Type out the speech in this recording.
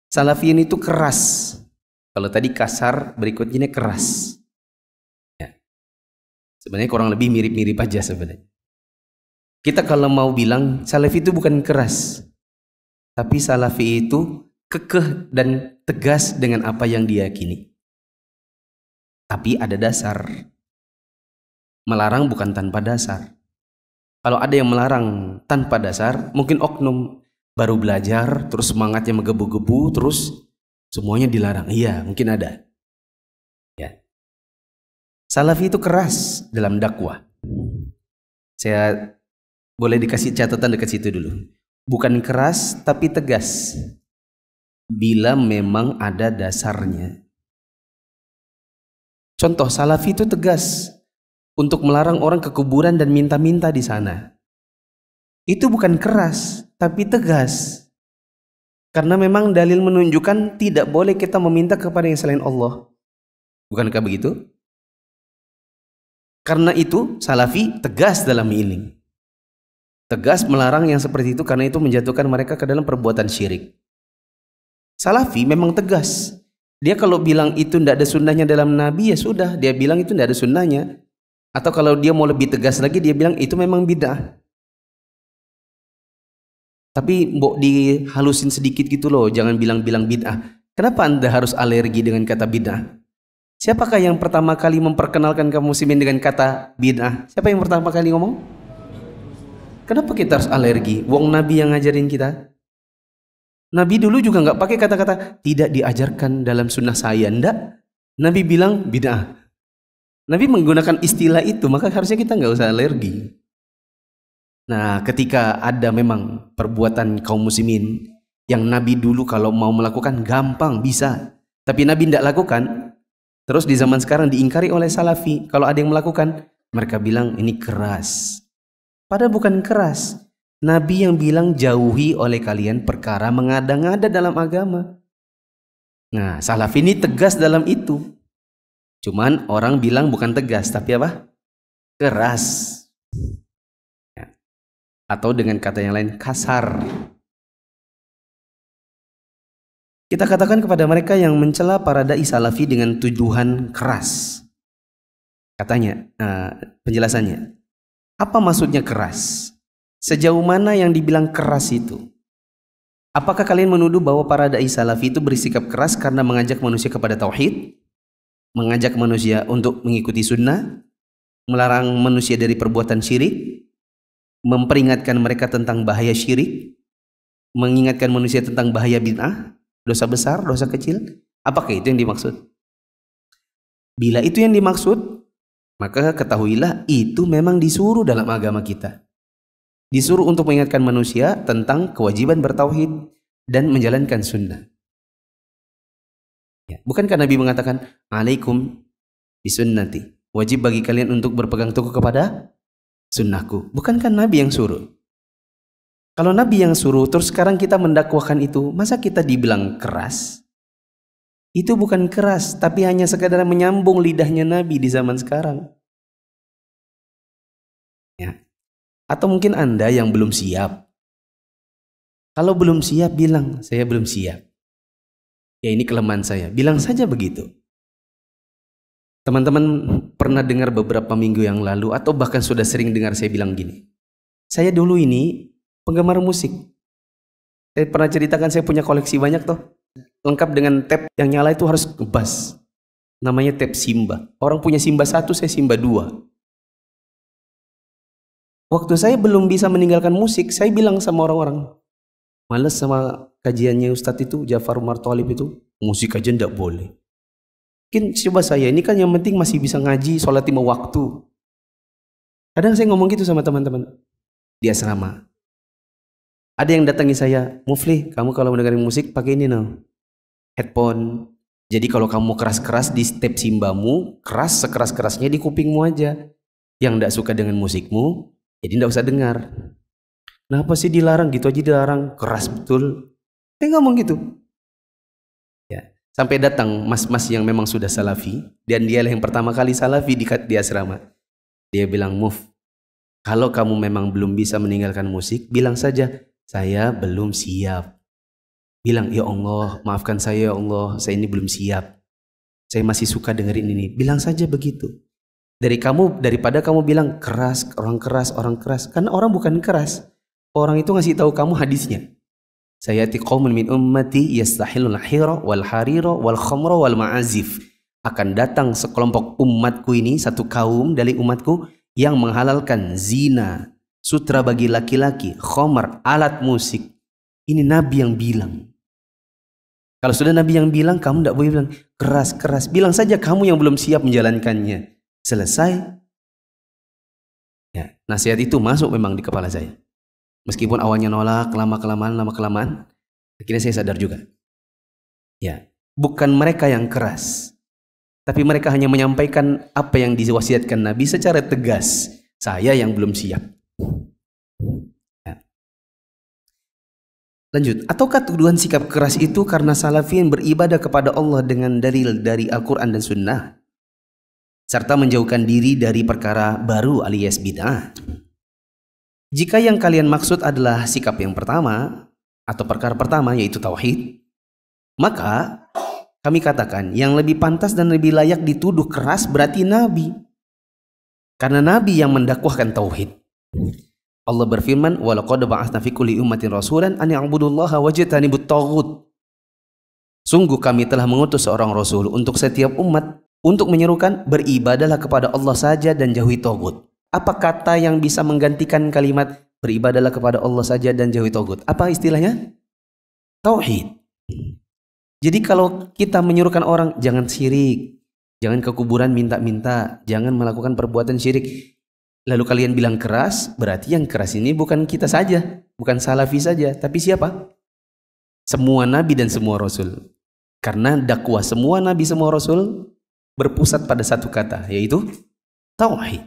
Salafiyin itu keras. Kalau tadi kasar, berikutnya ini keras. Ya. Sebenarnya kurang lebih mirip-mirip aja sebenarnya. Kita kalau mau bilang Salafi itu bukan keras, tapi Salafi itu kekeh dan tegas dengan apa yang diyakini. Tapi ada dasar. Melarang bukan tanpa dasar. Kalau ada yang melarang tanpa dasar, mungkin oknum baru belajar, terus semangatnya menggebu-gebu, terus semuanya dilarang. Iya, mungkin ada. Ya. Salafi itu keras dalam dakwah. Saya boleh dikasih catatan dekat situ dulu. Bukan keras, tapi tegas. Bila memang ada dasarnya. Contoh, Salafi itu tegas untuk melarang orang ke kuburan dan minta-minta di sana. Itu bukan keras, tapi tegas. Karena memang dalil menunjukkan tidak boleh kita meminta kepada yang selain Allah. Bukankah begitu? Karena itu Salafi tegas dalam ini. Tegas melarang yang seperti itu karena itu menjatuhkan mereka ke dalam perbuatan syirik. Salafi memang tegas. Dia kalau bilang itu tidak ada sunnahnya dalam Nabi, ya sudah, dia bilang itu tidak ada sunnahnya. Atau kalau dia mau lebih tegas lagi, dia bilang itu memang bid'ah. Tapi mbok dihalusin sedikit gitu loh, jangan bilang-bilang bid'ah. Kenapa Anda harus alergi dengan kata bid'ah? Siapakah yang pertama kali memperkenalkan kaum muslimin dengan kata bid'ah? Siapa yang pertama kali ngomong? Kenapa kita harus alergi? Wong Nabi yang ngajarin kita. Nabi dulu juga nggak pakai kata-kata tidak diajarkan dalam sunnah saya, ndak. Nabi bilang bid'ah. Nabi menggunakan istilah itu, maka harusnya kita nggak usah alergi. Nah, ketika ada memang perbuatan kaum muslimin yang Nabi dulu kalau mau melakukan gampang bisa, tapi Nabi tidak lakukan, terus di zaman sekarang diingkari oleh Salafi. Kalau ada yang melakukan, mereka bilang ini keras. Padahal bukan keras. Nabi yang bilang jauhi oleh kalian perkara mengada-ngada dalam agama. Nah, Salafi ini tegas dalam itu. Cuman orang bilang bukan tegas, tapi apa? Keras. Ya. Atau dengan kata yang lain, kasar. Kita katakan kepada mereka yang mencela para dai Salafi dengan tuduhan keras. Katanya, penjelasannya. Apa maksudnya keras? Sejauh mana yang dibilang keras itu? Apakah kalian menuduh bahwa para dai Salafi itu bersikap keras karena mengajak manusia kepada tauhid? Mengajak manusia untuk mengikuti sunnah, melarang manusia dari perbuatan syirik, memperingatkan mereka tentang bahaya syirik, mengingatkan manusia tentang bahaya bid'ah, dosa besar, dosa kecil. Apakah itu yang dimaksud? Bila itu yang dimaksud, maka ketahuilah itu memang disuruh dalam agama kita. Disuruh untuk mengingatkan manusia tentang kewajiban bertauhid dan menjalankan sunnah. Ya. Bukankah Nabi mengatakan, alaikum bisunnati, wajib bagi kalian untuk berpegang teguh kepada sunnahku. Bukankah Nabi yang suruh? Kalau Nabi yang suruh, terus sekarang kita mendakwahkan itu, masa kita dibilang keras? Itu bukan keras, tapi hanya sekadar menyambung lidahnya Nabi di zaman sekarang. Ya. Atau mungkin Anda yang belum siap. Kalau belum siap, bilang, saya belum siap. Ya ini kelemahan saya, bilang saja begitu. Teman-teman pernah dengar beberapa minggu yang lalu atau bahkan sudah sering dengar saya bilang gini. Saya dulu ini penggemar musik. Saya pernah ceritakan saya punya koleksi banyak toh. Lengkap dengan tape yang nyala itu harus ngebas. Namanya tape Simba. Orang punya Simba 1, saya Simba 2. Waktu saya belum bisa meninggalkan musik, saya bilang sama orang-orang, males sama kajiannya Ustadz itu, Jafar Umar Thalib itu, musik aja ndak boleh. Mungkin coba saya, ini kan yang penting masih bisa ngaji, sholat 5 waktu. Kadang saya ngomong gitu sama teman-teman di asrama. Ada yang datangi saya, Mufli, kamu kalau mendengarin musik pakai ini no, headphone. Jadi kalau kamu keras-keras di tape Simbamu, keras sekeras-kerasnya di kupingmu aja. Yang ndak suka dengan musikmu, jadi ndak usah dengar. Kenapa sih dilarang? Gitu aja dilarang, keras betul. Saya ngomong gitu. Ya. Sampai datang mas-mas yang memang sudah Salafi, dan dialah yang pertama kali Salafi di asrama. Dia bilang, Muf, kalau kamu memang belum bisa meninggalkan musik, bilang saja, saya belum siap. bilang, ya Allah, maafkan saya ya Allah, saya ini belum siap. Saya masih suka dengerin ini. Bilang saja begitu. Daripada kamu bilang keras, orang keras, orang keras. Karena orang bukan keras. Orang itu ngasih tahu kamu hadisnya. Sayati qaumun min ummati yastahilul hira wal harira wal khamra wal ma'azif. Akan datang sekelompok umatku ini, satu kaum dari umatku yang menghalalkan zina, sutra bagi laki-laki, khamar, alat musik. Ini Nabi yang bilang. Kalau sudah Nabi yang bilang, kamu tidak boleh bilang keras-keras. Bilang saja kamu yang belum siap menjalankannya. Selesai. Ya, nasihat itu masuk memang di kepala saya. Meskipun awalnya nolak, lama-kelamaan, akhirnya saya sadar juga. Ya, bukan mereka yang keras. Tapi mereka hanya menyampaikan apa yang diwasiatkan Nabi secara tegas. Saya yang belum siap. Ya. Lanjut, ataukah tuduhan sikap keras itu karena salafin beribadah kepada Allah dengan dalil dari Al-Quran dan Sunnah, serta menjauhkan diri dari perkara baru alias bid'ah? Jika yang kalian maksud adalah sikap yang pertama atau perkara pertama, yaitu tauhid, maka kami katakan yang lebih pantas dan lebih layak dituduh keras berarti Nabi. Karena Nabi yang mendakwahkan tauhid. Allah berfirman, "Walaqad ba'atsna fi kulli ummatin rasulan an ya'budullaha wajtanibut taghut." Sungguh kami telah mengutus seorang rasul untuk setiap umat untuk menyerukan beribadahlah kepada Allah saja dan jauhi taghut. Apa kata yang bisa menggantikan kalimat beribadahlah kepada Allah saja dan jauhi taghut? Apa istilahnya? Tauhid. Jadi kalau kita menyuruhkan orang jangan syirik, jangan ke kuburan minta-minta, jangan melakukan perbuatan syirik, lalu kalian bilang keras, berarti yang keras ini bukan kita saja, bukan salafi saja, tapi siapa? Semua nabi dan semua rasul. Karena dakwah semua nabi semua rasul berpusat pada satu kata, yaitu tauhid.